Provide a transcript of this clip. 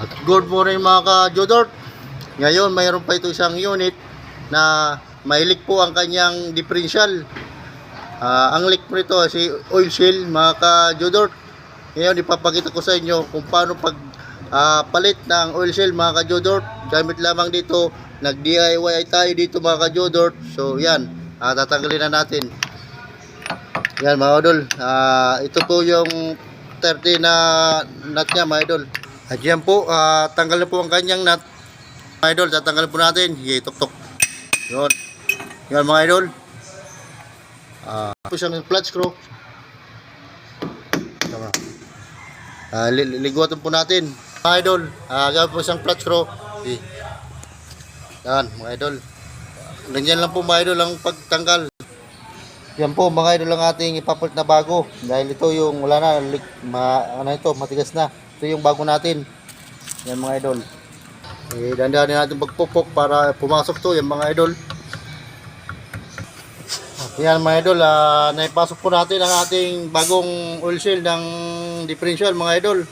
Good morning mga ka-Jodort. Ngayon mayroon pa ito isang unit na may leak po ang kanyang differential. Ang leak po ito si oil seal mga ka-Jodort. Ngayon ipapakita ko sa inyo kung paano palit ng oil seal mga ka-Jodort. Gamit lamang dito, nag-DIY tayo dito mga ka-Jodort. So yan, tatanggalin na natin. Yan mga idol, ito po yung 30 na nut niya mga idol. At yan po, tanggal na po ang kanyang nut. Mga idol, tatanggalin po natin. Sige, tok-tok. Yun. Yan mga idol. Po siyang flat screw. Liguatan po natin. Mga idol, gawin po siyang flat screw. Okay. Yan mga idol. Ganyan lang po mga idol ang pagtanggal. Yan po mga idol ang ating ipapalit na bago. Dahil ito yung wala na, matigas na. Ito yung bago natin. Yan mga idol. Dandanin natin pagpupok para pumasok to yan mga idol. Yan mga idol, naipasok po natin ang ating bagong oil seal ng differential mga idol.